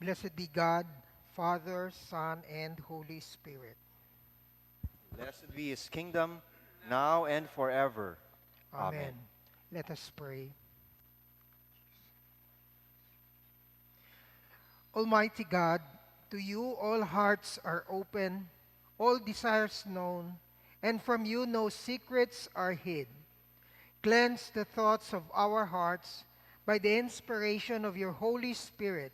Blessed be God, Father, Son, and Holy Spirit. Blessed be his kingdom, now and forever. Amen. Amen. Let us pray. Almighty God, to you all hearts are open, all desires known, and from you no secrets are hid. Cleanse the thoughts of our hearts by the inspiration of your Holy Spirit,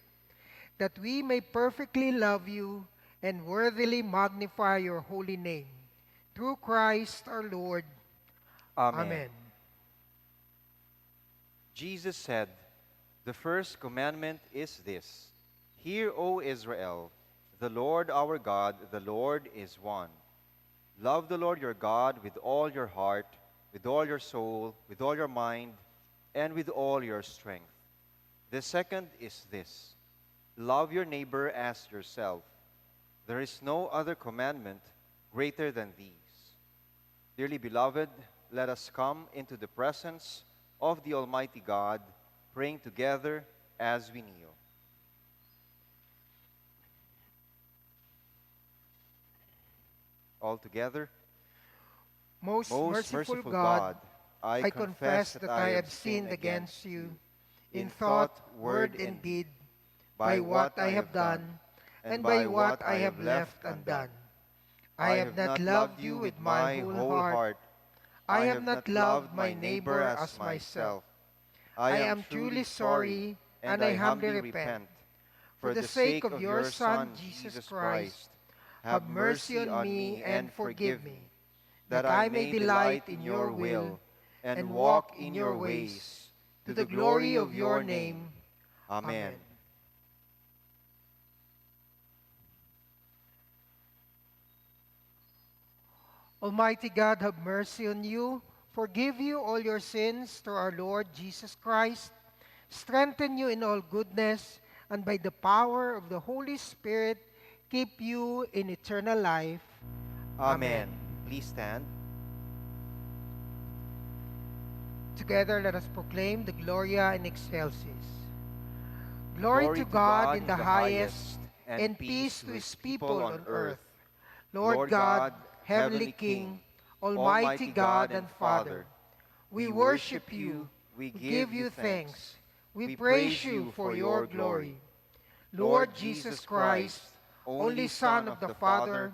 that we may perfectly love you and worthily magnify your holy name. Through Christ our Lord. Amen. Amen. Jesus said, "The first commandment is this: Hear, O Israel, the Lord our God, the Lord is one. Love the Lord your God with all your heart, with all your soul, with all your mind, and with all your strength. The second is this: Love your neighbor as yourself. There is no other commandment greater than these." Dearly beloved, let us come into the presence of the Almighty God, praying together as we kneel. All together. Most Most merciful merciful God, God, I I confess confess that that I I have have sinned sinned against against you you in in thought, thought, word, word, and and deed, deed, by by what what I I have have done, done, and and by by what what I I have have left left undone. undone. I I have have not not loved loved you you with with my my whole whole heart. heart. I I have have not not loved loved my my neighbor neighbor as as myself. myself. I I am am truly truly sorry, sorry, and and I I humbly humbly repent. repent. For For the the sake sake of of your your Son, Son, Jesus Jesus Christ, Christ, have have mercy mercy on on me me and and forgive forgive me, me, that that I I may may delight delight in in your your will will and and walk walk in in your your ways, ways, to to the the glory glory of of your your name. name. Amen. Amen. Almighty God, have mercy on you, forgive you all your sins through our Lord Jesus Christ, strengthen you in all goodness, and by the power of the Holy Spirit, keep you in eternal life. Amen. Amen. Please stand. Together let us proclaim the Gloria in Excelsis. Glory to Glory to God God in in the the highest, highest, and and peace peace to to his his people people on on earth. earth. Lord Lord God, God, Heavenly Heavenly King, King, Almighty Almighty God God and and Father, Father, we we worship worship you, you, we we give give you you thanks. thanks, we We praise praise you you for for your your glory. glory. Lord Lord Jesus Jesus Christ, Christ, only only Son Son of of the the Father, Father,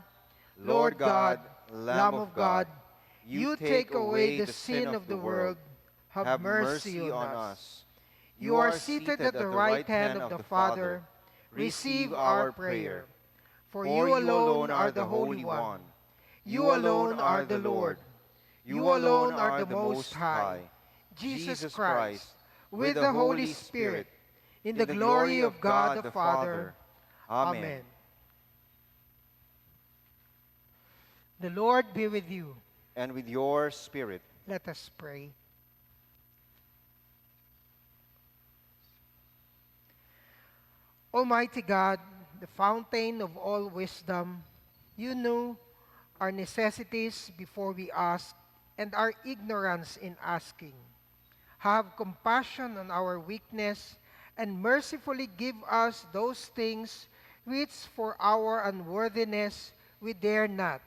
Lord Lord God, God, Lamb Lamb of of God, God, you you take take away away the the sin sin of of the the world. world. Have Have mercy mercy on on us. us. You You are are seated seated at at the the right right hand hand of of the the Father. Father. Receive Receive our our prayer. prayer. For For you you alone alone are are the the Holy Holy One. One. You You alone alone are are the the Lord. Lord. You You alone alone are are the the Most Most High, High, Jesus Jesus Christ, Christ, with with the the Holy Holy Spirit, Spirit, in the in the glory glory of of God God the the Father. Father. Amen. Amen. The Lord be with you. And with your spirit. Let us pray. Almighty God, the fountain of all wisdom, you knew our necessities before we ask and our ignorance in asking. Have compassion on our weakness and mercifully give us those things which for our unworthiness we dare not,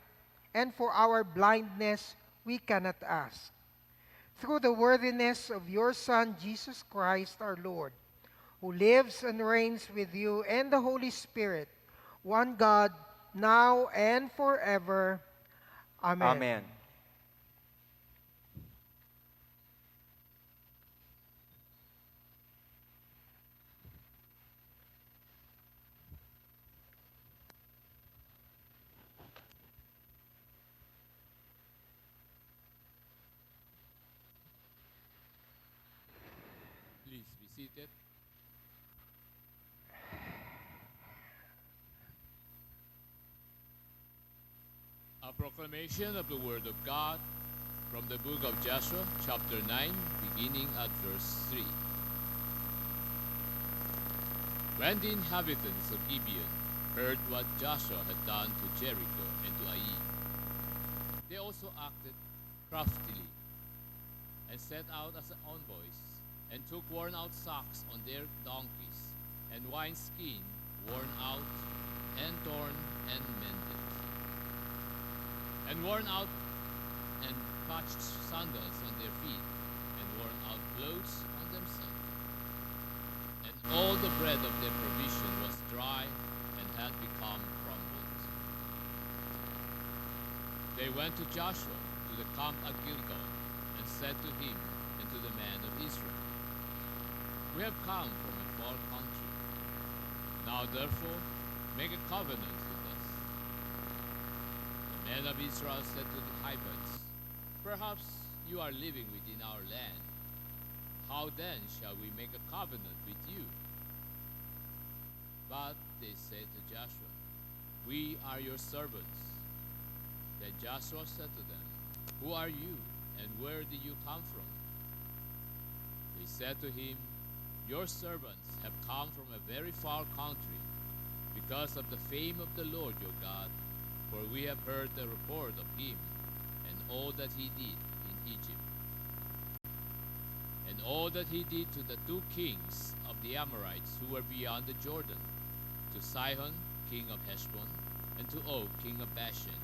and for our blindness we cannot ask. through the worthiness of your Son, Jesus Christ our Lord, who lives and reigns with you and the Holy Spirit, one God, now and forever. Amen. Amen. Please be seated. A proclamation of the Word of God from the book of Joshua, chapter 9, beginning at verse 3. When the inhabitants of Gibeon heard what Joshua had done to Jericho and to Ai, they also acted craftily and set out as envoys and took worn out sacks on their donkeys and wineskin worn out and torn and mended, and worn out and patched sandals on their feet, and worn out clothes on themselves. And all the bread of their provision was dry and had become crumbled. They went to Joshua to the camp at Gilgal, and said to him and to the men of Israel, "We have come from a far country. Now therefore make a covenant with us." The men of Israel said to the Hivites, "Perhaps you are living within our land. How then shall we make a covenant with you?" But they said to Joshua, "We are your servants." Then Joshua said to them, "Who are you, and where did you come from?" They said to him, "Your servants have come from a very far country, because of the fame of the Lord your God, for we have heard the report of him, and all that he did in Egypt, and all that he did to the two kings of the Amorites who were beyond the Jordan, to Sihon, king of Heshbon, and to Og, king of Bashan,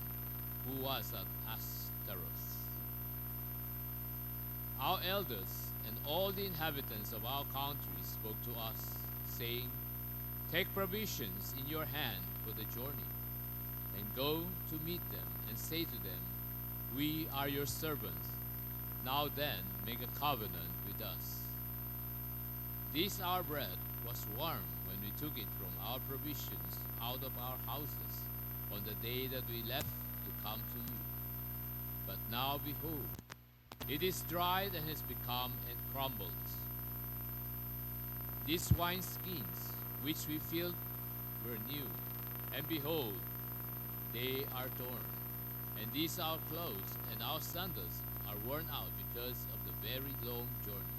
who was at Ashtaroth. Our elders and all the inhabitants of our country spoke to us, saying, 'Take provisions in your hand for the journey, and go to meet them, and say to them, We are your servants. Now then, make a covenant with us.' This our bread was warm when we took it from our provisions out of our houses on the day that we left to come to you. But now behold, it is dried and has become and crumbled. These wineskins which we filled were new, and behold, they are torn. And these our clothes and our sandals are worn out because of the very long journey."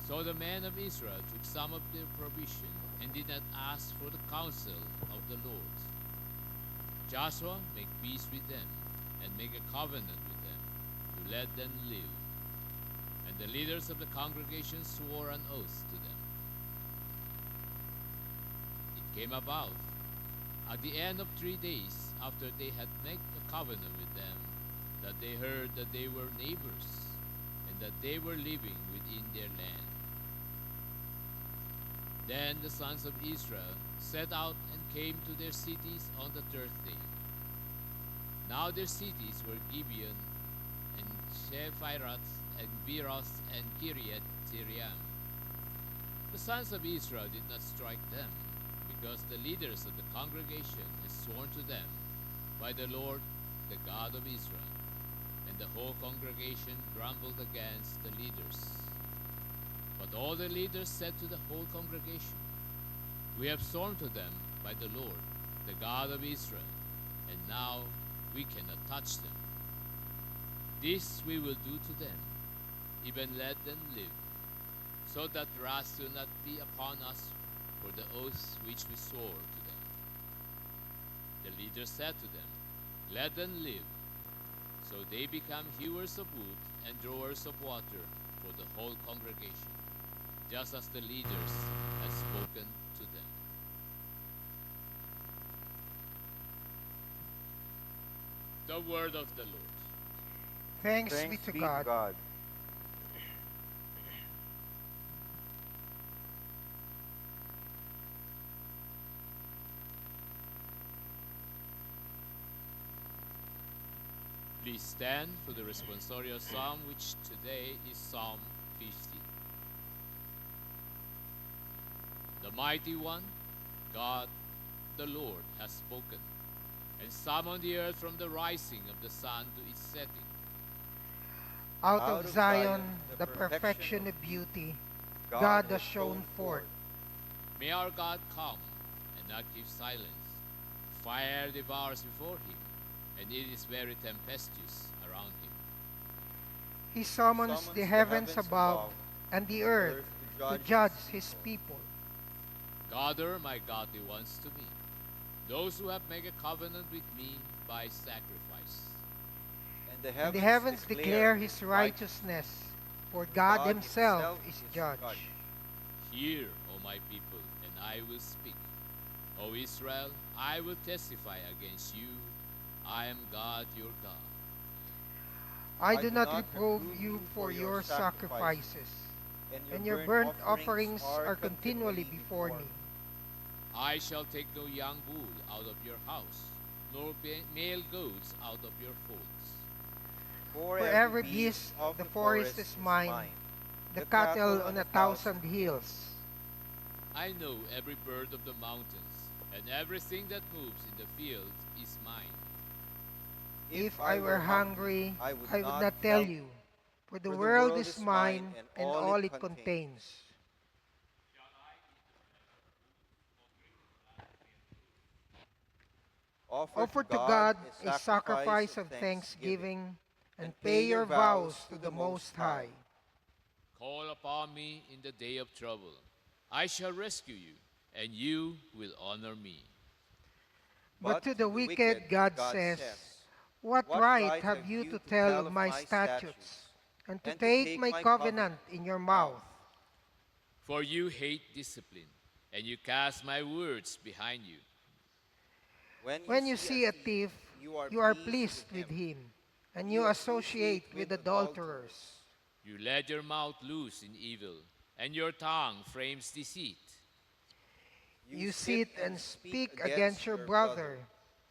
So the men of Israel took some of their provision and did not ask for the counsel of the Lord. Joshua made peace with them and made a covenant with them to let them live. And the leaders of the congregation swore an oath to them. It came about at the end of 3 days after they had made a covenant with them, that they heard that they were neighbors, and that they were living within their land. Then the sons of Israel set out and came to their cities on the third day. Now their cities were Gibeon, and Shephirath, and Beeroth, and Kiriath Jearim. The sons of Israel did not strike them, because the leaders of the congregation had sworn to them by the Lord, the God of Israel. And the whole congregation grumbled against the leaders. But all the leaders said to the whole congregation, "We have sworn to them by the Lord, the God of Israel, and now we cannot touch them. This we will do to them, even let them live, so that wrath will not be upon us for the oaths which we swore to them." The leaders said to them, "Let them live." So they become hewers of wood and drawers of water for the whole congregation, just as the leaders had spoken to them. The word of the Lord. Thanks be Thanks to be God. to God. Please stand for the responsorial psalm, which today is Psalm 50. The mighty one, God, the Lord, has spoken, and summoned the earth from the rising of the sun to its setting. Out of Zion, the perfection of beauty, God has shone forth. May our God come and not keep silence. Fire devours before him, and it is very tempestuous around him. He summons the heavens above and the earth to judge his people. Gather my godly ones to me, those who have made a covenant with me by sacrifice. And the heavens declare his righteousness, for God himself is judge. Hear, O my people, and I will speak. O Israel, I will testify against you. I am God your God. I do not reprove you for your sacrifices, and your burnt offerings are continually before me. I shall take no young bull out of your house, nor male goats out of your folds. For every beast of the forest is mine, the cattle on 1,000 hills. I know every bird of the mountains, and everything that moves in the field is mine. If I were hungry, I would not tell you, for the world is mine and all it contains. Offer to God a sacrifice of thanksgiving, and pay your vows to the Most High. Call upon me in the day of trouble. I shall rescue you, and you will honor me. But to the wicked God says, what right have you to tell of my statutes, and to take my covenant in your mouth? For you hate discipline, and you cast my words behind you. When you see a thief, you are pleased with him, and you associate with adulterers. You let your mouth loose in evil, and your tongue frames deceit. You sit and speak against your brother.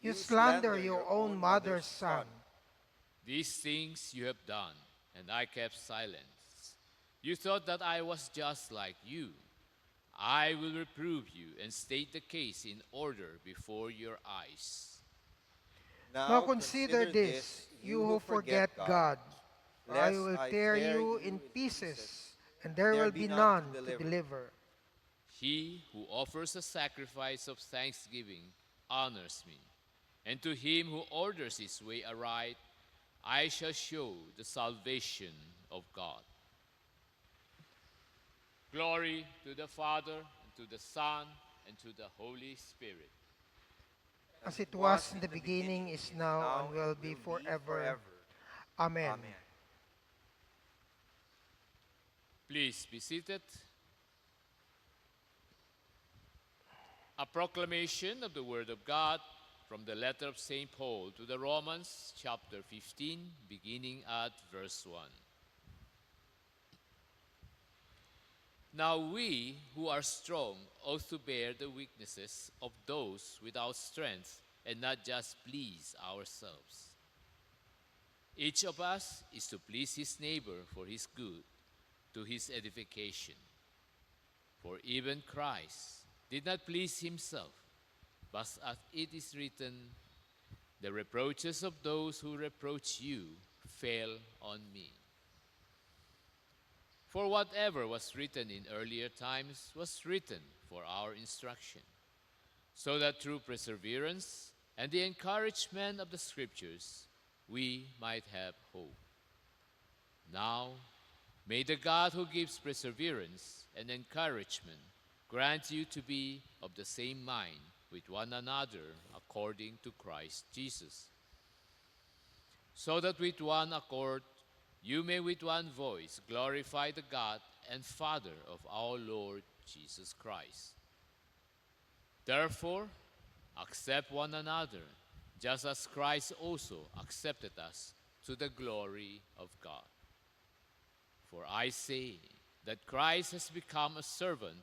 You slander your own mother's son. These things you have done, and I kept silence. You thought that I was just like you. I will reprove you and state the case in order before your eyes. Now consider this, you who forget God. I will tear you in pieces, and there will be none to deliver. He who offers a sacrifice of thanksgiving honors me, and to him who orders his way aright, I shall show the salvation of God. Glory to the Father, and to the Son, and to the Holy Spirit. As it was in the beginning, is now, and will be forever. Amen. Please be seated. A proclamation of the Word of God from the letter of St. Paul to the Romans, chapter 15, beginning at verse 1. Now we who are strong ought to bear the weaknesses of those without strength and not just please ourselves. Each of us is to please his neighbor for his good, to his edification. For even Christ did not please himself, but as it is written, the reproaches of those who reproach you fell on me. For whatever was written in earlier times was written for our instruction, so that through perseverance and the encouragement of the Scriptures, we might have hope. Now, may the God who gives perseverance and encouragement grant you to be of the same mind with one another according to Christ Jesus, so that with one accord you may with one voice glorify the God and Father of our Lord Jesus Christ. Therefore, accept one another, just as Christ also accepted us to the glory of God. For I say that Christ has become a servant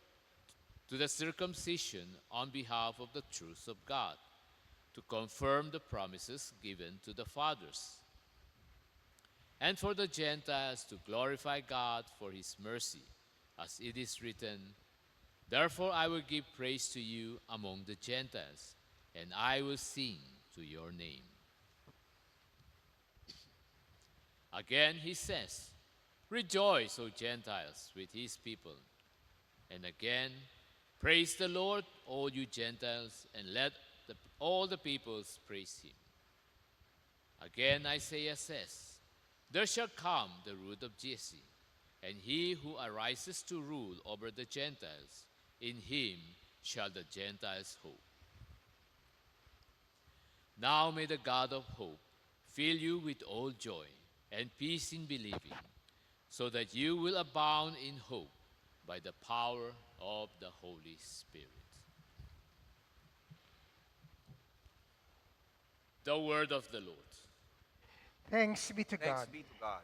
to the circumcision on behalf of the truth of God, to confirm the promises given to the fathers, and for the Gentiles to glorify God for his mercy, as it is written, Therefore I will give praise to you among the Gentiles, and I will sing to your name. Again he says, Rejoice, O Gentiles, with his people. And again, praise the Lord, all you Gentiles, and let all the peoples praise him. Again Isaiah says, There shall come the root of Jesse, and he who arises to rule over the Gentiles, in him shall the Gentiles hope. Now may the God of hope fill you with all joy and peace in believing, so that you will abound in hope by the power of the Holy Spirit. The word of the Lord. Thanks be to Thanks God. be to God.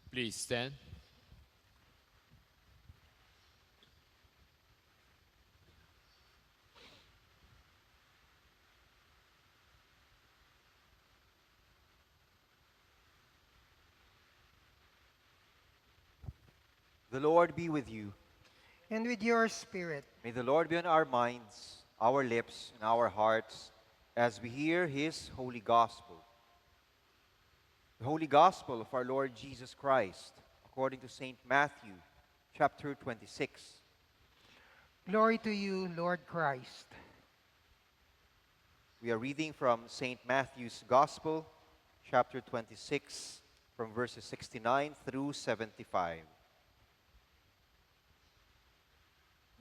Please stand. The Lord be with you. And with your spirit, May the Lord be on our minds, our lips, and our hearts as we hear his holy gospel. The holy gospel of our Lord Jesus Christ, according to St. Matthew, chapter 26. glory to you, Lord Christ. We are reading from St. Matthew's Gospel, chapter 26, from verses 69 through 75.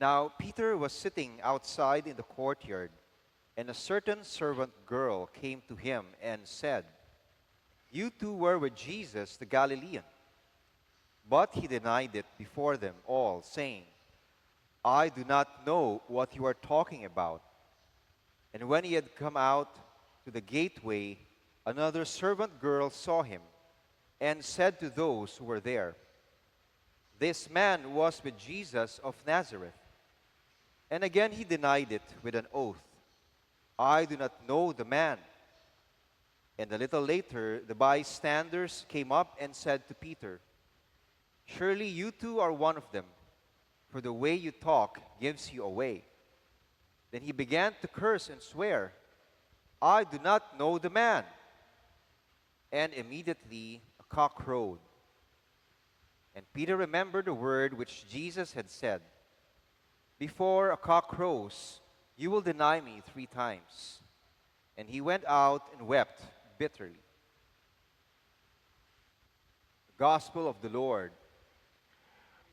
Now Peter was sitting outside in the courtyard, and a certain servant girl came to him and said, You too were with Jesus the Galilean. But he denied it before them all, saying, I do not know what you are talking about. And when he had come out to the gateway, another servant girl saw him and said to those who were there, This man was with Jesus of Nazareth. And again he denied it with an oath, I do not know the man. And a little later the bystanders came up and said to Peter, Surely you too are one of them, for the way you talk gives you away. Then he began to curse and swear, I do not know the man. And immediately a cock crowed. And Peter remembered the word which Jesus had said, Before a cock crows, you will deny me 3 times. And he went out and wept bitterly. The Gospel of the Lord.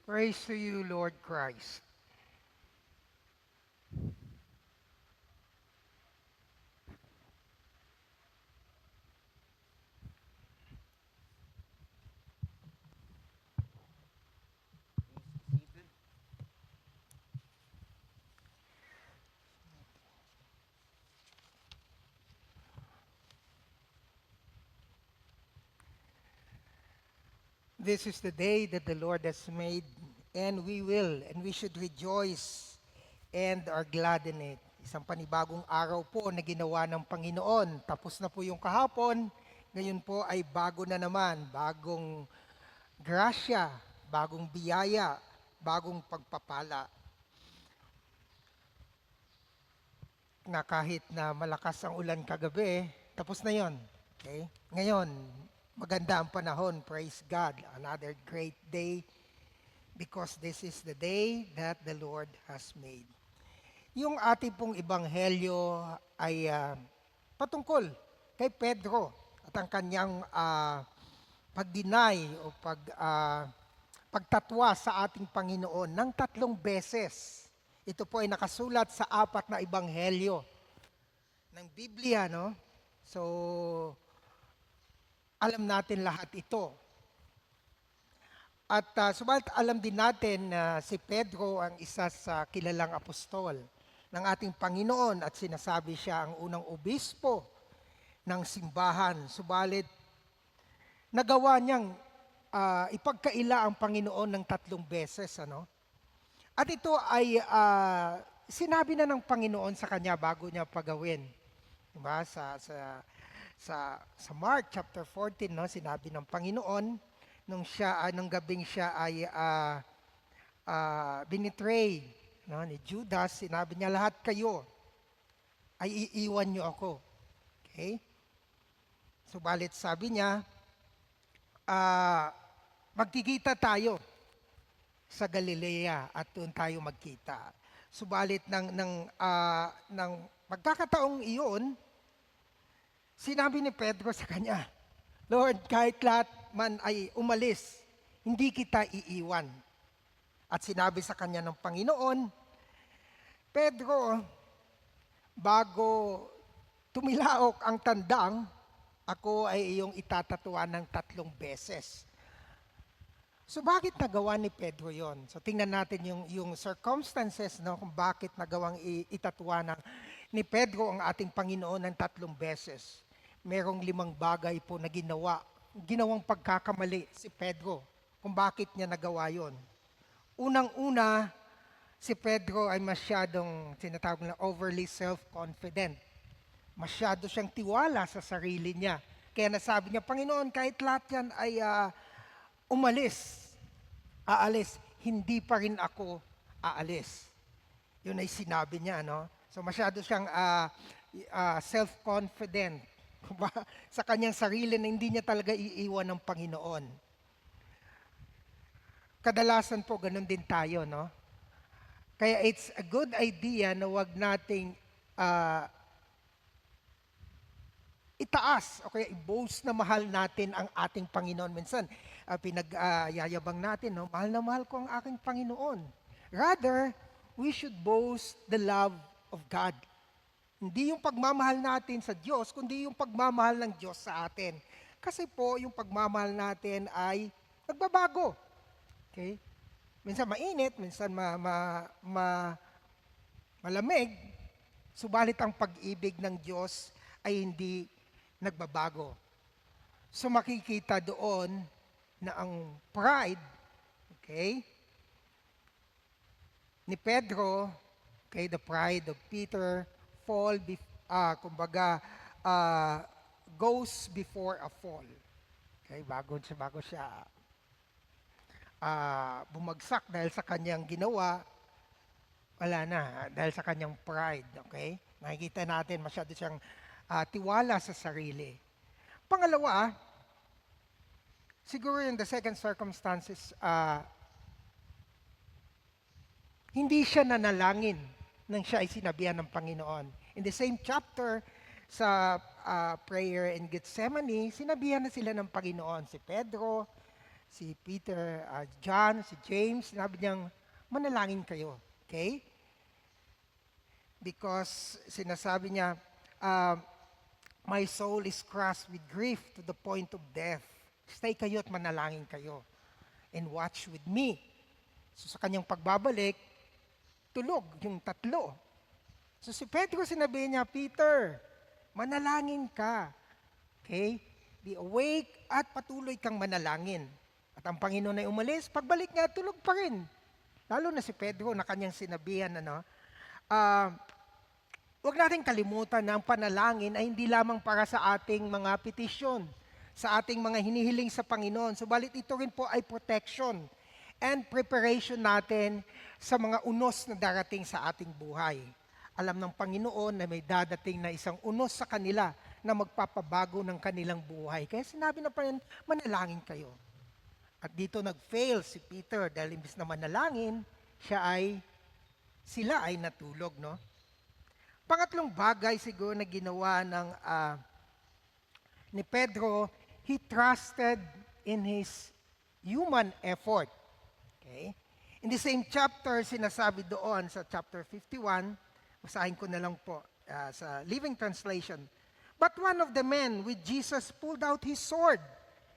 Praise to you, Lord Christ. This is the day that the Lord has made, and we should rejoice and are glad in it. Isang panibagong araw po na ginawa ng Panginoon. Tapos na po yung kahapon, ngayon po ay bago na naman, bagong grasya, bagong biyaya, bagong pagpapala. Na kahit na malakas ang ulan kagabi, tapos na yon. Okay? Ngayon, maganda ang panahon. Praise God. Another great day because this is the day that the Lord has made. Yung ating pong ebanghelyo ay patungkol kay Pedro at ang kanyang pag-deny o pagtatwa sa ating Panginoon ng 3 beses. Ito po ay nakasulat sa 4 na ebanghelyo ng Biblia, no? So, alam natin lahat ito. At subalit alam din natin na si Pedro ang isa sa kilalang apostol ng ating Panginoon at sinasabi siya ang unang obispo ng simbahan. Subalit, nagawa niyang ipagkaila ang Panginoon ng 3 beses, ano? At ito ay sinabi na ng Panginoon sa kanya bago niya pagawin. Diba? Sa Mark chapter 14, no, sinabi ng Panginoon nung gabing siya ay binitray, no, ni Judas, sinabi niya, lahat kayo ay iiwan niyo ako. Okay? Subalit sabi niya, magkikita tayo sa Galilea at doon tayo magkita. Subalit ng pagkakataong iyon, sinabi ni Pedro sa kanya, Lord, kahit lahat man ay umalis, hindi kita iiwan. At sinabi sa kanya ng Panginoon, Pedro, bago tumilaok ang tandang, ako ay iyong itatatuan ng 3 beses. So bakit nagawa ni Pedro yon? So tingnan natin yung circumstances, no, kung bakit nagawang itatuwa ni Pedro ang ating Panginoon ng 3 beses. Merong 5 bagay po na ginawang pagkakamali si Pedro kung bakit niya nagawa yon. Unang-una, si Pedro ay masyadong tinatawag na overly self-confident. Masyado siyang tiwala sa sarili niya. Kaya nasabi niya, Panginoon, kahit lahat yan ay aalis, hindi pa rin ako aalis. Yun ay sinabi niya, no? So masyado siyang self-confident sa kanyang sarili na hindi niya talaga iiwan ng Panginoon. Kadalasan po, ganun din tayo, no? Kaya it's a good idea na wag nating itaas o kaya i-boast na mahal natin ang ating Panginoon. Minsan, pinagyayabang natin, no? Mahal na mahal ko ang aking Panginoon. Rather, we should boast the love of God. Hindi yung pagmamahal natin sa Diyos, kundi yung pagmamahal ng Diyos sa atin. Kasi po, yung pagmamahal natin ay nagbabago. Okay? Minsan mainit, minsan malamig, subalit ang pag-ibig ng Diyos ay hindi nagbabago. So makikita doon na ang pride, okay, ni Pedro, okay, the pride of Peter, goes before a fall. Okay, bago siya bumagsak dahil sa kanyang ginawa, wala na, dahil sa kanyang pride, okay? Nakikita natin, masyado siyang tiwala sa sarili. Pangalawa, siguro in the second circumstances, hindi siya nanalangin nang siya ay sinabihan ng Panginoon. In the same chapter, sa prayer in Gethsemane, sinabihan na sila ng Panginoon, si Pedro, si Peter, John, si James, sinabi niyang, manalangin kayo. Okay? Because sinasabi niya, my soul is crushed with grief to the point of death. Stay kayo at manalangin kayo. And watch with me. So sa kanyang pagbabalik, tulog yung 3. So si Pedro sinabi niya, Peter, manalangin ka. Okay? Be awake at patuloy kang manalangin. At ang Panginoon ay umalis, pagbalik niya, tulog pa rin. Lalo na si Pedro na kanyang sinabihan, huwag natin kalimutan na ang panalangin ay hindi lamang para sa ating mga petisyon, sa ating mga hinihiling sa Panginoon. Subalit ito rin po ay protection and preparation natin sa mga unos na darating sa ating buhay. Alam ng Panginoon na may dadating na isang unos sa kanila na magpapabago ng kanilang buhay. Kaya sinabi na pa rin, manalangin kayo. At dito nag-fail si Peter dahil imbis na manalangin, sila ay natulog, no? Pangatlong bagay siguro na ginawa ni Pedro, he trusted in his human effort. Okay? In the same chapter, sinasabi doon sa chapter 51, basahin ko na lang po sa Living Translation. But one of the men with Jesus pulled out his sword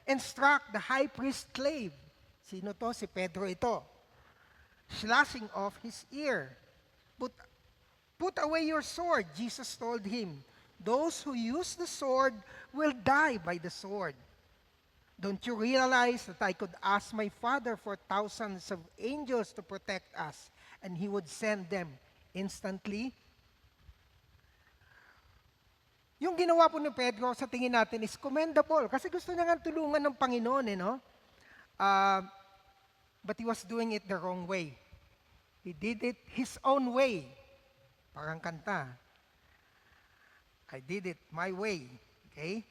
and struck the high priest's slave. Sino to? Si Pedro ito. Slashing off his ear. Put away your sword, Jesus told him. Those who use the sword will die by the sword. Don't you realize that I could ask my Father for thousands of angels to protect us, and He would send them instantly. Yung ginawa po ni Pedro sa tingin natin is commendable kasi gusto niya nga tulungan ng Panginoon, no? But he was doing it the wrong way. He did it his own way. Parang kanta. I did it my way. Okay?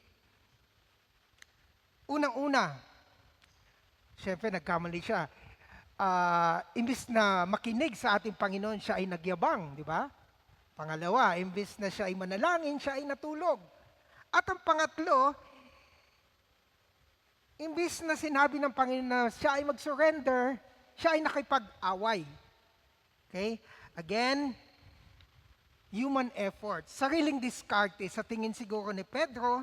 Unang-una, syempre nagkamali siya. Imbis na makinig sa ating Panginoon, siya ay nagyabang, di ba? Pangalawa, imbis na siya ay manalangin, siya ay natulog. At ang pangatlo, imbis na sinabi ng Panginoon na siya ay mag-surrender, siya ay nakipag-away. Okay? Again, human effort. Sariling diskarte, sa tingin siguro ni Pedro,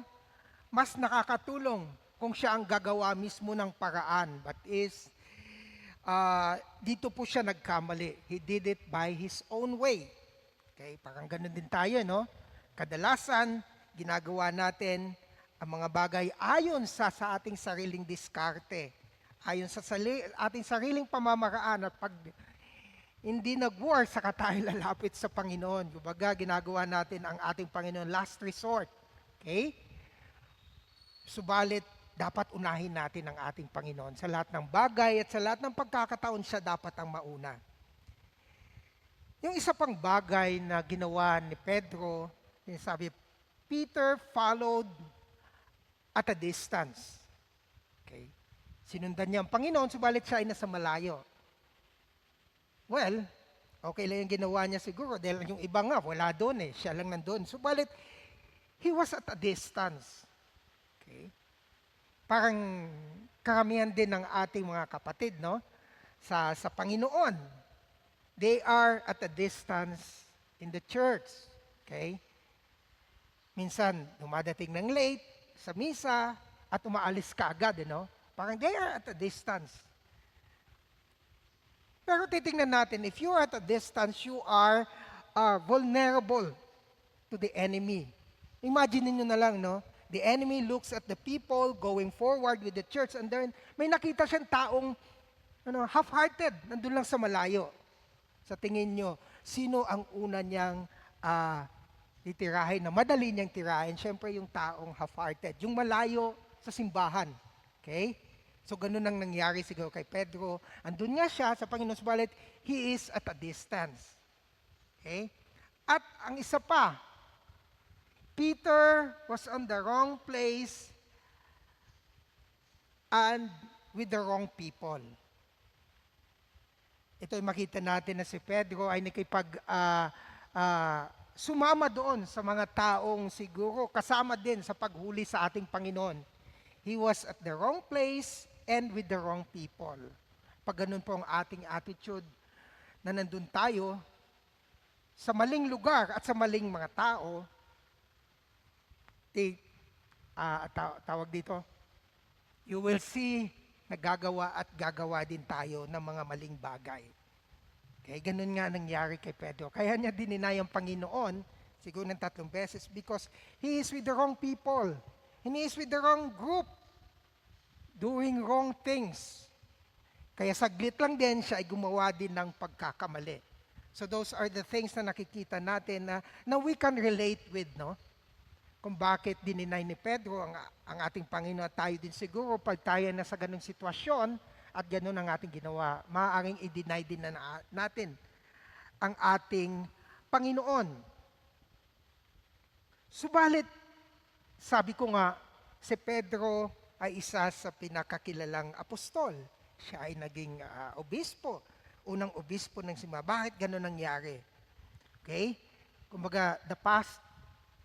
mas nakakatulong kung siya ang gagawa mismo ng paraan. But dito po siya nagkamali. He did it by his own way. Okay, parang ganun din tayo, no? Kadalasan, ginagawa natin ang mga bagay ayon sa ating sariling diskarte, ayon sa ating sariling pamamaraan, at pag hindi nag-work, saka tayo lalapit sa Panginoon. Kumbaga, ginagawa natin ang ating Panginoon last resort. Okay? Subalit, dapat unahin natin ang ating Panginoon. Sa lahat ng bagay at sa lahat ng pagkakataon, siya dapat ang mauna. Yung isa pang bagay na ginawa ni Pedro, sabi, Peter followed at a distance. Okay? Sinundan niya ang Panginoon, subalit siya ay nasa malayo. Well, okay lang yung ginawa niya siguro, dahil yung iba nga, wala doon siya lang nandun. Subalit, he was at a distance. Okay? Parang karamihan din ng ating mga kapatid, no? Sa Panginoon. They are at a distance in the church. Okay? Minsan, dumadating ng late sa misa at umaalis ka agad, Parang they are at a distance. Pero titingnan natin, if you are at a distance, you are vulnerable to the enemy. Imagine niyo na lang, The enemy looks at the people going forward with the church, and then may nakita siyang taong half-hearted, nandun lang sa malayo. Sa tingin nyo, sino ang una niyang titirahin, na madali niyang tirahin? Siyempre yung taong half-hearted, yung malayo sa simbahan. Okay? So ganun ang nangyari siguro kay Pedro. Andun nga siya sa Panginoon, subalit he is at a distance. Okay? At ang isa pa, Peter was on the wrong place and with the wrong people. Ito ay makita natin na si Pedro ay sumama doon sa mga taong siguro kasama din sa paghuli sa ating Panginoon. He was at the wrong place and with the wrong people. Pag ganun po ang ating attitude na nandun tayo sa maling lugar at sa maling mga tao, tawag dito, you will see nagagawa at gagawa din tayo ng mga maling bagay. Okay, ganun nga nangyari kay Pedro. Kaya niya dininay ang Panginoon, siguro ng 3 beses, because he is with the wrong people. And he is with the wrong group, doing wrong things. Kaya saglit lang din siya ay gumawa din ng pagkakamali. So those are the things na nakikita natin na we can relate with, kung bakit dininay ni Pedro ang ating Panginoon, at tayo din siguro pag tayo na sa ganung sitwasyon at ganun ang ating ginawa, maaaring i-deny din na natin ang ating Panginoon. Subalit, sabi ko nga, si Pedro ay isa sa pinakakilalang apostol. Siya ay naging obispo, unang obispo ng simbahan. Bakit ganun nangyari? Okay? Kumbaga, the past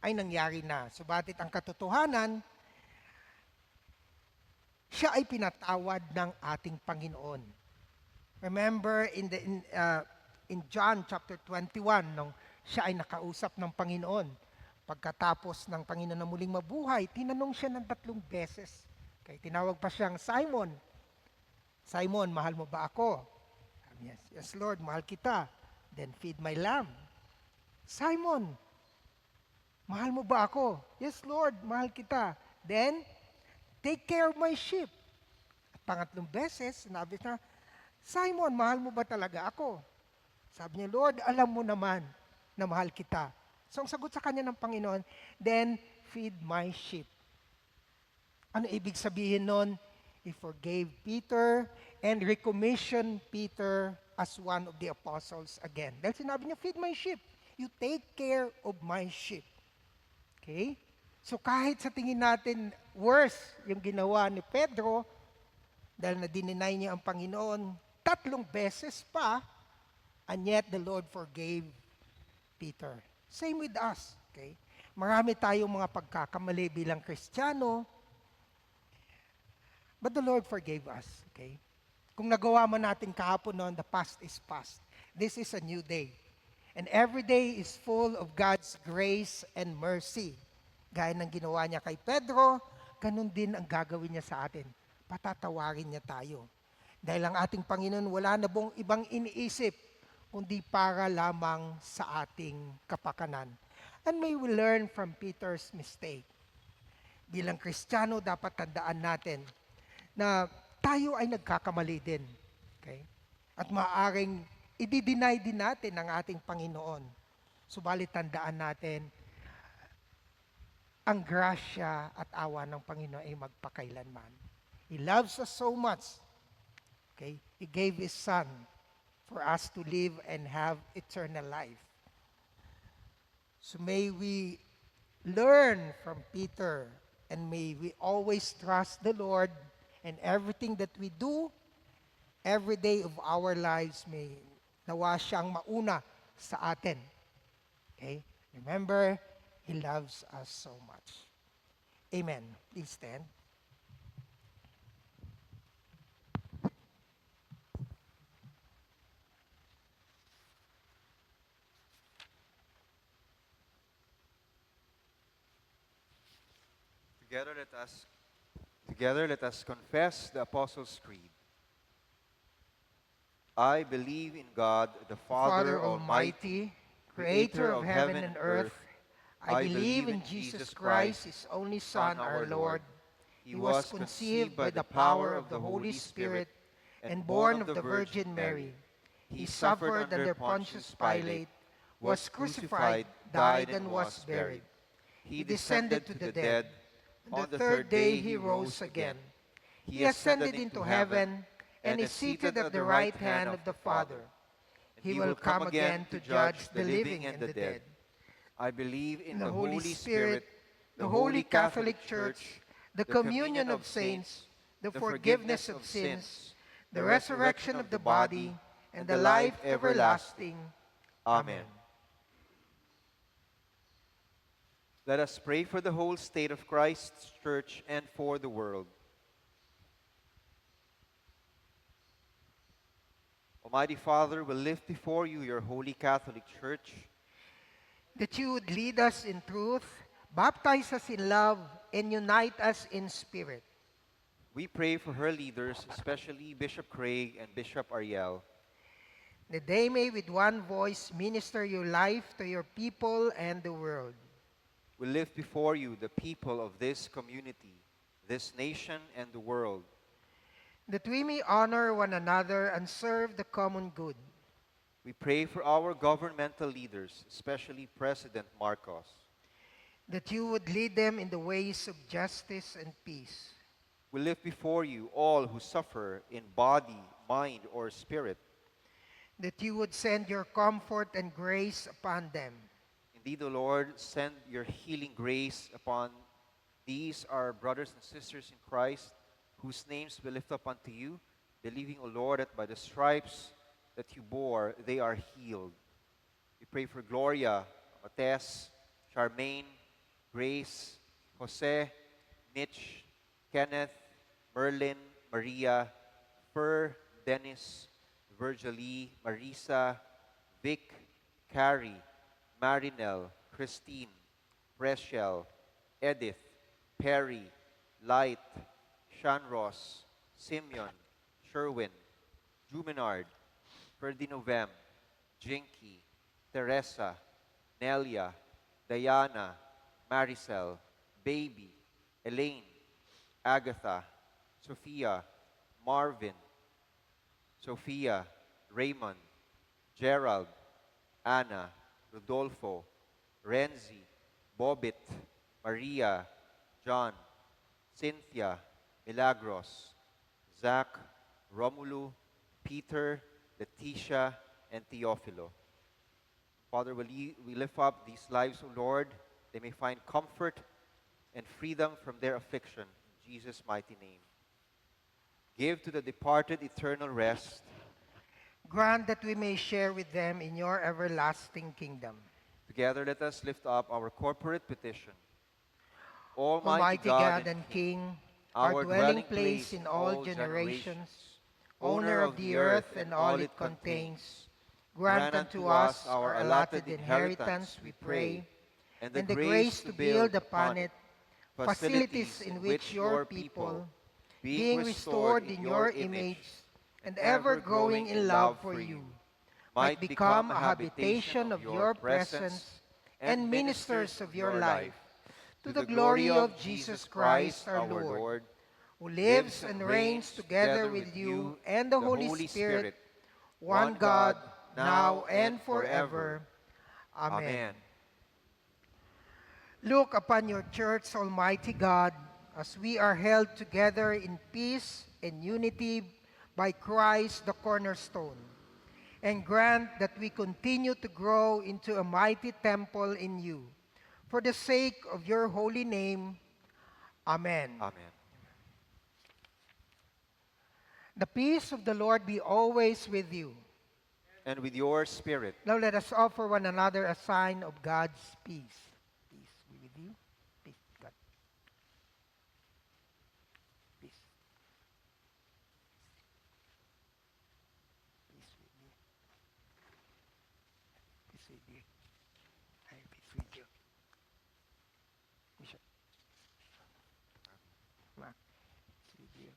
ay nangyari na. Subalit ang katotohanan, siya ay pinatawad ng ating Panginoon. Remember in John chapter 21, nung siya ay nakausap ng Panginoon, pagkatapos ng Panginoon na muling mabuhay, tinanong siya ng 3 beses. Okay, tinawag pa siyang Simon. Simon, mahal mo ba ako? Yes, yes Lord, mahal kita. Then feed my lamb. Simon, mahal mo ba ako? Yes, Lord, mahal kita. Then, take care of my sheep. At 3 beses, sinabi na, Simon, mahal mo ba talaga ako? Sabi niya, Lord, alam mo naman na mahal kita. So ang sagot sa kanya ng Panginoon, then feed my sheep. Ano ibig sabihin nun? He forgave Peter and recommissioned Peter as one of the apostles again. Dahil sinabi niya, feed my sheep. You take care of my sheep. Okay? So kahit sa tingin natin worse yung ginawa ni Pedro, dahil na-deny niya ang Panginoon 3 beses pa, and yet the Lord forgave Peter. Same with us. Okay? Marami tayong mga pagkakamali bilang Kristiyano, but the Lord forgave us. Okay? Kung nagawa man natin kahapon noon, the past is past. This is a new day. And every day is full of God's grace and mercy. Gaya ng ginawa niya kay Pedro, ganun din ang gagawin niya sa atin. Patatawarin niya tayo. Dahil ang ating Panginoon wala na bong ibang iniisip, kundi para lamang sa ating kapakanan. And may we learn from Peter's mistake. Bilang Kristiyano, dapat tandaan natin na tayo ay nagkakamali din. Okay? At maaaring i-deny din natin ang ating Panginoon. Subalit tandaan natin, ang grasya at awa ng Panginoon ay magpakailanman. He loves us so much. Okay? He gave His Son for us to live and have eternal life. So may we learn from Peter, and may we always trust the Lord, and everything that we do, every day of our lives, may nawa siyang mauna sa atin. Okay? Remember, He loves us so much. Amen. Please stand. Together let us confess the Apostles' Creed. I believe in God, the Father Almighty, Creator of heaven and earth. I believe in Jesus Christ, His only Son, our Lord. He was conceived by the power of the Holy Spirit and born of the Virgin Mary. He suffered under Pontius Pilate, was crucified, died, and was buried. He descended to the dead. On the third day He rose again. He ascended into heaven and is seated at the right hand of the Father. He will come again to judge the living and the dead. I believe in The Holy Spirit, the Holy Catholic Church, the communion of saints, the forgiveness of sins, the resurrection of the body, and the life everlasting. Amen. Let us pray for the whole state of Christ's church and for the world. Almighty Father, we lift before you your holy Catholic Church, That you would lead us in truth, baptize us in love, and unite us in spirit. We pray for her leaders, especially Bishop Craig and Bishop Ariel. That they may with one voice minister your life to your people and the world. We lift before you the people of this community, this nation, and the world. That we may honor one another and serve the common good. We pray for our governmental leaders, especially President Marcos. That you would lead them in the ways of justice and peace. We lift before you all who suffer in body, mind, or spirit. That you would send your comfort and grace upon them. Indeed, O Lord, send your healing grace upon these our brothers and sisters in Christ, whose names we lift up unto you, believing, O Lord, that by the stripes that you bore, they are healed. We pray for Gloria, Mates, Charmaine, Grace, Jose, Mitch, Kenneth, Merlin, Maria, Fur, Dennis, Virgilie, Marisa, Vic, Carrie, Marinel, Christine, Rachel, Edith, Perry, Light, Shanros, Simeon, Sherwin, Jumenard, Ferdinovem, Jinky, Teresa, Nelia, Diana, Maricel, Baby, Elaine, Agatha, Sophia, Marvin, Sophia, Raymond, Gerald, Anna, Rodolfo, Renzi, Bobit, Maria, John, Cynthia, Milagros, Zach, Romulo, Peter, Leticia, and Teofilo. Father, we lift up these lives, O Lord. They may find comfort and freedom from their affliction. In Jesus' mighty name. Give to the departed eternal rest. Grant that we may share with them in your everlasting kingdom. Together, let us lift up our corporate petition. Almighty God and King, our dwelling place in all generations, owner of the earth and all it contains, grant unto us our allotted inheritance, we pray, and the grace to build upon it facilities in which your people, being restored in your image and ever growing in love for you, might become a habitation of your presence and ministers of your life, to the glory of Jesus Christ our Lord, who lives and reigns together with you and the Holy Spirit, one God, now and forever. Amen. Look upon your church, Almighty God, as we are held together in peace and unity by Christ the cornerstone, and grant that we continue to grow into a mighty temple in you. For the sake of your holy name, Amen. Amen. The peace of the Lord be always with you. And with your spirit. Now let us offer one another a sign of God's peace. Peace be with you. Peace, God. Peace. Peace with you. Peace with you. I have peace with you. Bishop. Ma, peace with you.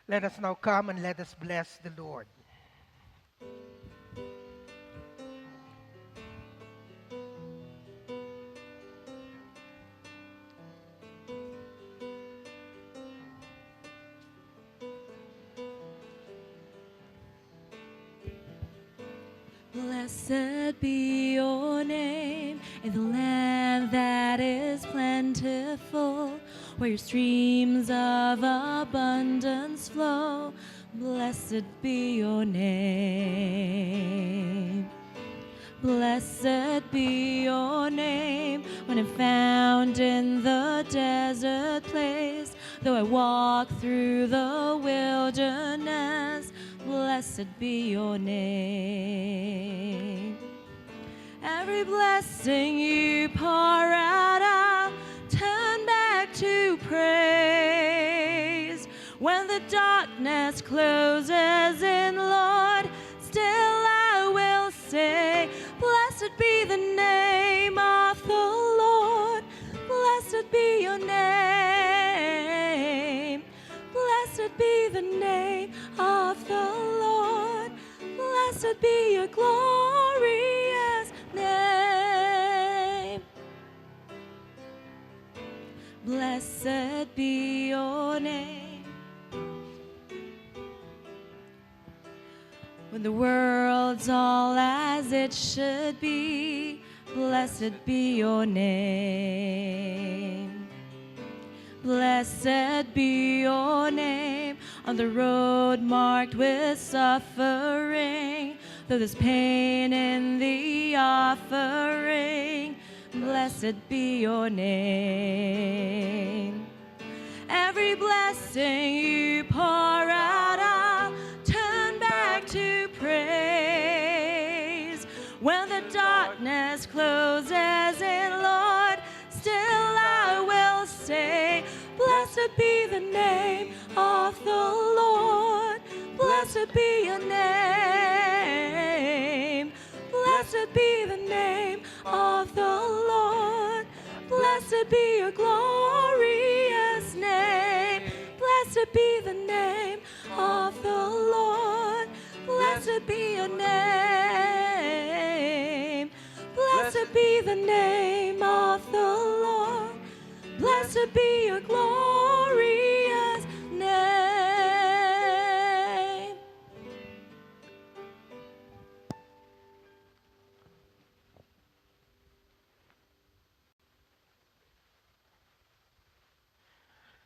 Let us now come and let us bless the Lord. Blessed be your name in the land that is plentiful, where your streams of abundance flow. Blessed be your name. Blessed be your name when I'm found in the desert place. Though I walk through the wilderness, blessed be your name. Every blessing you pour out, I'll turn back to praise. When the darkness closes in, Lord, still I will say, blessed be the name of the Lord. Blessed be your name. Blessed be the name of the Lord. Blessed be your glorious name. Blessed be your name. When the world's all as it should be, blessed be your name. Blessed be your name on the road marked with suffering. Though there's pain in the offering, blessed be your name. Every blessing you pour out, I'll turn back to praise. When the darkness closes in, Lord, still I will say, blessed be the name of the Lord. Blessed be your name. Blessed be the name of the Lord. Blessed be your glorious name. Blessed be the name name of the Lord. Blessed be your name. Blessed be the name of the Lord. Blessed be your glorious name.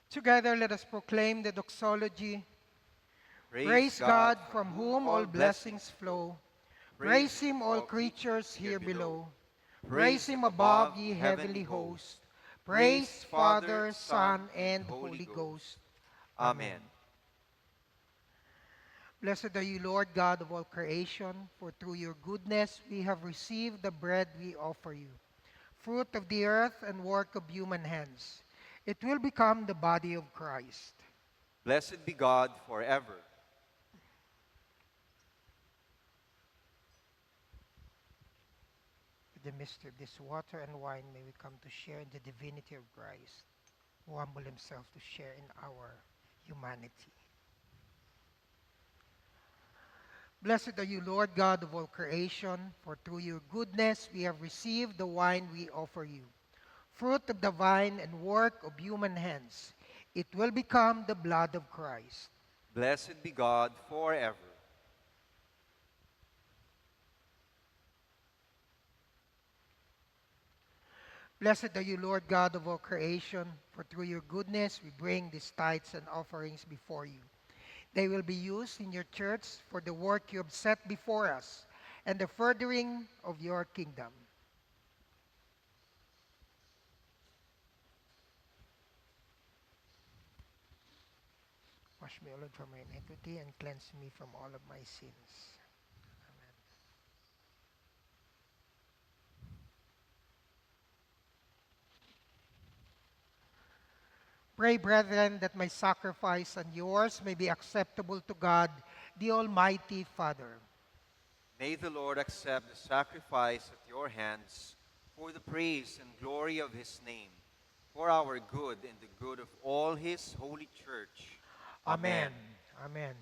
Together let us proclaim the doxology. Praise God, from whom all blessings flow. Praise him, all creatures here below. Praise him above, ye heavenly hosts. Praise Father, Son, and Holy Ghost. Amen. Blessed are you, Lord God of all creation, for through your goodness we have received the bread we offer you, fruit of the earth and work of human hands. It will become the body of Christ. Blessed be God forever. With the mystery of this water and wine, may we come to share in the divinity of Christ, who humbled himself to share in our humanity. Blessed are you, Lord God of all creation, for through your goodness we have received the wine we offer you, fruit of the vine and work of human hands. It will become the blood of Christ. Blessed be God forever. Blessed are you, Lord God of all creation, for through your goodness we bring these tithes and offerings before you. They will be used in your church for the work you have set before us and the furthering of your kingdom. Wash me, O Lord, from my iniquity and cleanse me from all of my sins. Amen. Pray, brethren, that my sacrifice and yours may be acceptable to God, the Almighty Father. May the Lord accept the sacrifice at your hands for the praise and glory of his name, for our good and the good of all his holy church. Amen. Amen.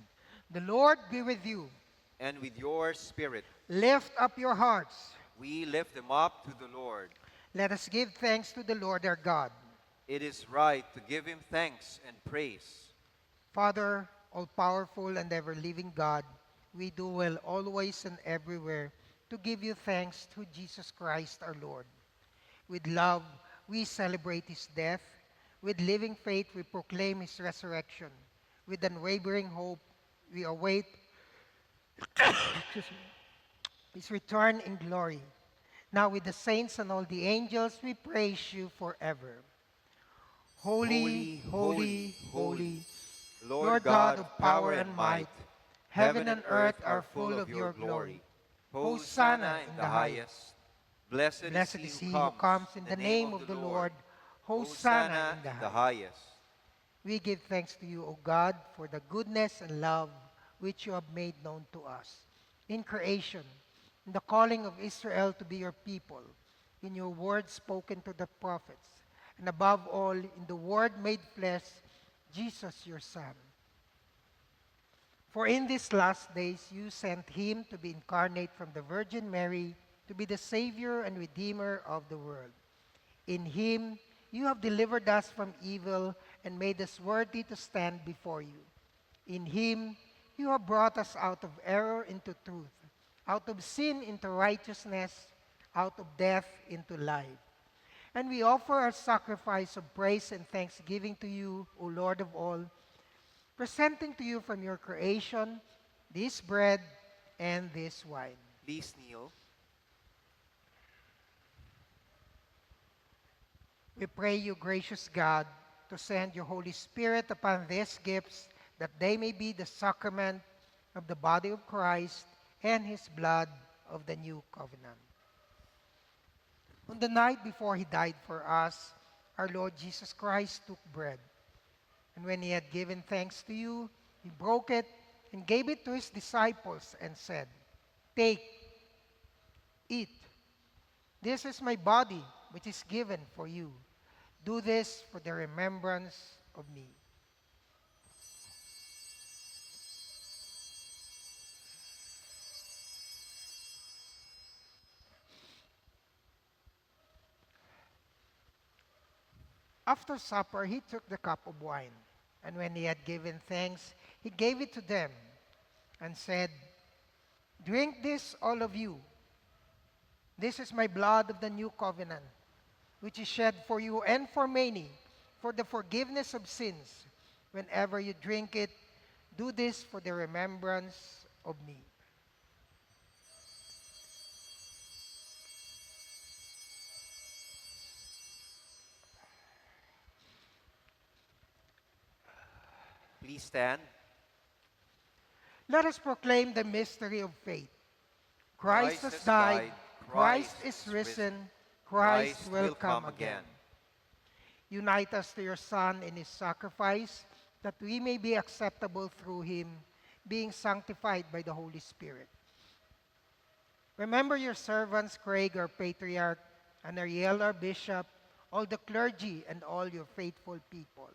The Lord be with you. And with your spirit, Lift up your hearts. we lift them up to the Lord. Let us give thanks to the Lord our God. It is right to give him thanks and praise. Father, all-powerful and ever-living God, we do well always and everywhere to give you thanks through Jesus Christ our Lord. With love, we celebrate his death. With living faith, we proclaim his resurrection. With unwavering hope, we await his return in glory. Now with the saints and all the angels, we praise you forever. Holy, holy, holy, Lord God of power and might, heaven and earth are full of your glory. Hosanna in the highest. Blessed Blessed is he who comes in the name of the Lord. Hosanna in the highest. We give thanks to you, O God, for the goodness and love which you have made known to us. In creation, in the calling of Israel to be your people, in your word spoken to the prophets, and above all, in the Word made flesh, Jesus your Son. For in these last days you sent him to be incarnate from the Virgin Mary, to be the Savior and Redeemer of the world. In him you have delivered us from evil and made us worthy to stand before you. In him you have brought us out of error into truth, out of sin into righteousness, out of death into life. And we offer our sacrifice of praise and thanksgiving to you, O Lord of all, presenting to you from your creation this bread and this wine. Please kneel. We pray you, gracious God, to send your Holy Spirit upon these gifts, that they may be the sacrament of the body of Christ and his blood of the new covenant. On the night before he died for us, our Lord Jesus Christ took bread. And when he had given thanks to you, he broke it and gave it to his disciples and said, "Take, eat. This is my body, which is given for you. Do this for the remembrance of me." After supper, he took the cup of wine, and when he had given thanks, he gave it to them and said, "Drink this, all of you. This is my blood of the new covenant, which is shed for you and for many for the forgiveness of sins. Whenever you drink it, do this for the remembrance of me." Please stand. Let us proclaim the mystery of faith. Christ has died, Christ is risen, Christ will come again. Unite us to your Son in his sacrifice, that we may be acceptable through him, being sanctified by the Holy Spirit. Remember your servants, Craig, our patriarch, and Ariel, our bishop, all the clergy, and all your faithful people.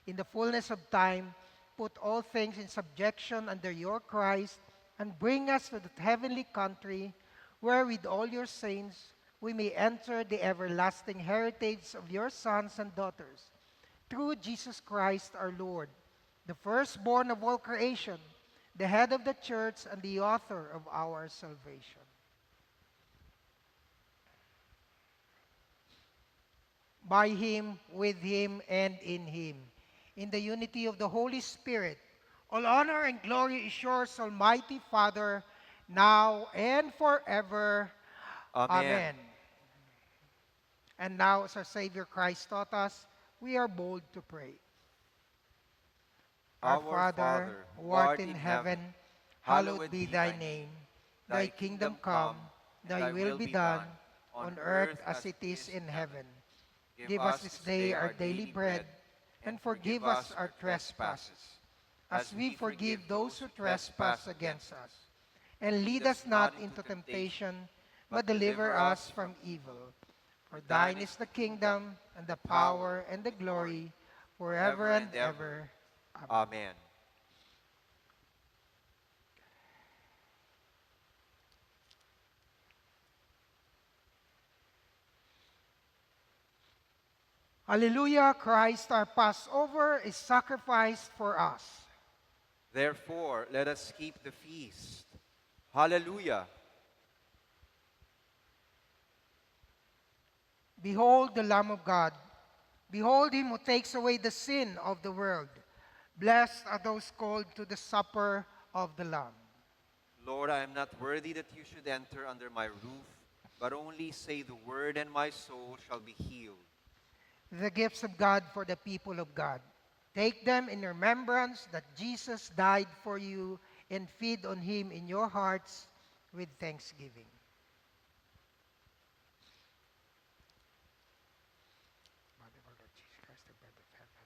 In the fullness of time, put all things in subjection under your Christ, and bring us to that heavenly country, where with all your saints we may enter the everlasting heritage of your sons and daughters. Through Jesus Christ our Lord, the firstborn of all creation, the head of the church and the author of our salvation. By him, with him, and in him, in the unity of the Holy Spirit, all honor and glory is yours, Almighty Father, now and forever. Amen. Amen. And now, as our Savior Christ taught us, we are bold to pray. Our Father, who art in heaven, hallowed be thy name. Thy kingdom come, thy will be done, on earth as it is in heaven. Give us this day our daily bread, and forgive us our trespasses, as we forgive those who trespass against us. And lead us not into temptation, but deliver us from evil. For thine is the kingdom, and the power, and the glory, forever and ever. Amen. Hallelujah, Christ our Passover is sacrificed for us. Therefore, let us keep the feast. Hallelujah. Behold the Lamb of God. Behold him who takes away the sin of the world. Blessed are those called to the supper of the Lamb. Lord, I am not worthy that you should enter under my roof, but only say the word and my soul shall be healed. The gifts of God for the people of God. Take them in remembrance that Jesus died for you, and feed on him in your hearts with thanksgiving. Body of our Lord Jesus Christ, the bread of heaven.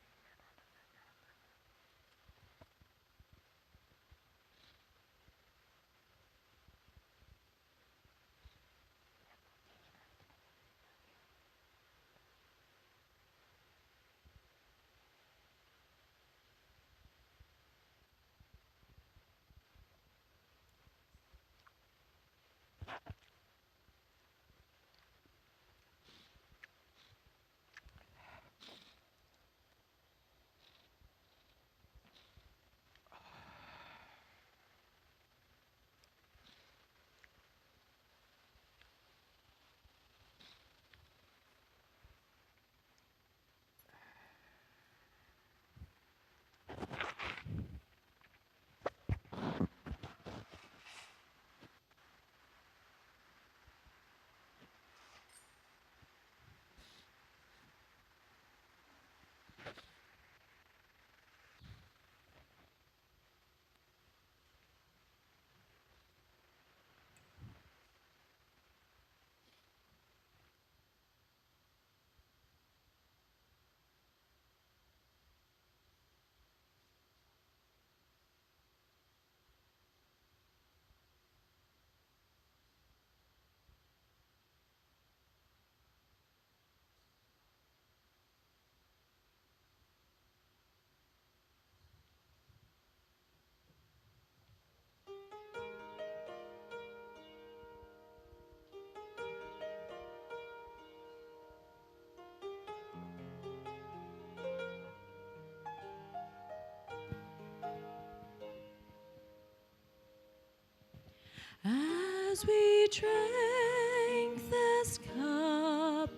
As we drink this cup,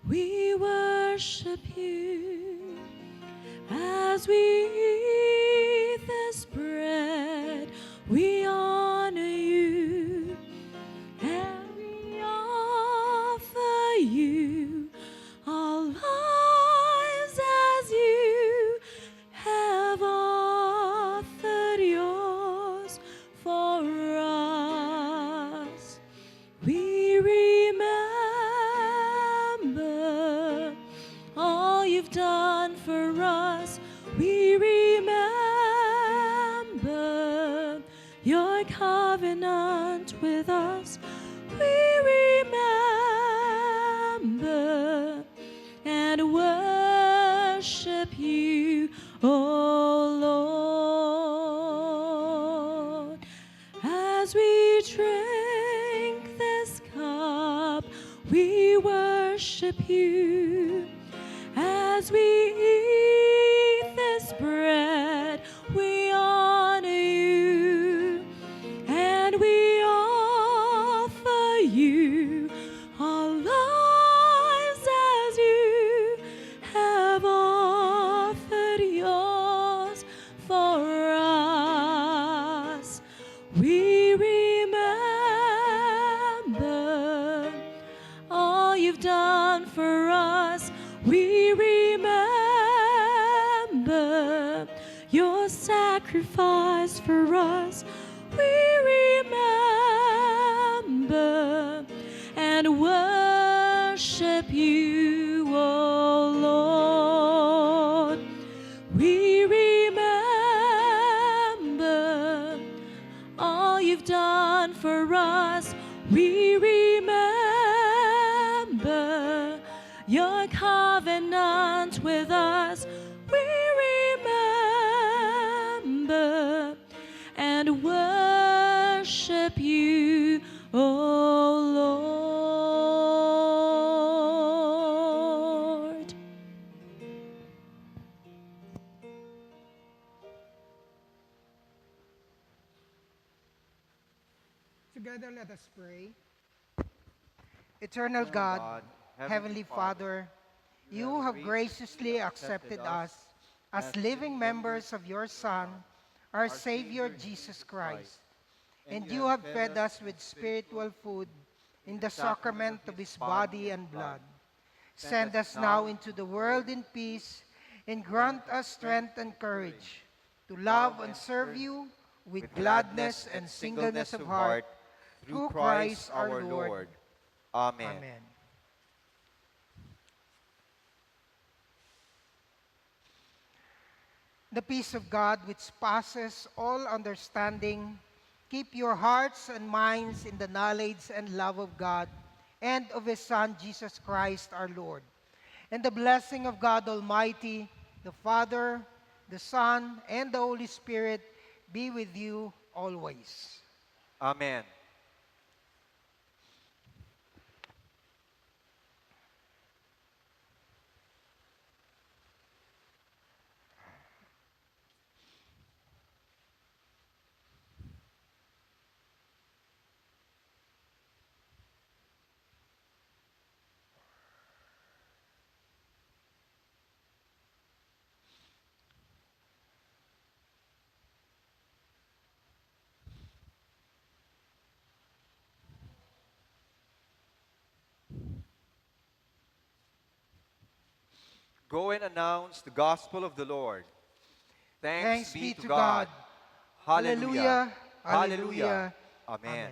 we worship you. As we eat this bread, we honor you. And we offer you our lives as you have offered yours for us. We remember all you've done for us. We remember your covenant with us. We remember and worship you, O Lord. As we drink this cup, we worship you. As we eat this bread, we honor you. And we offer you our lives as you have offered yours for us. We remember all you've done for us. We remember your sacrifice for us. We remember and worship you, O Lord. We remember all you've done for us. We remember your covenant with us. We remember and worship you, O Lord. Together let us pray. Eternal God, Heavenly Father, you have graciously accepted us as living members of your Son, our Savior Jesus Christ. And you have fed us with spiritual food in the sacrament of his body and blood. Send us now into the world in peace and grant us strength and courage to love and serve you with gladness and singleness of heart through Christ our Lord. Amen. Amen. The peace of God, which passes all understanding, keep your hearts and minds in the knowledge and love of God and of his Son, Jesus Christ our Lord. And the blessing of God Almighty, the Father, the Son, and the Holy Spirit be with you always. Amen. Go and announce the gospel of the Lord. Thanks be to God. Hallelujah. Hallelujah. Amen. Amen.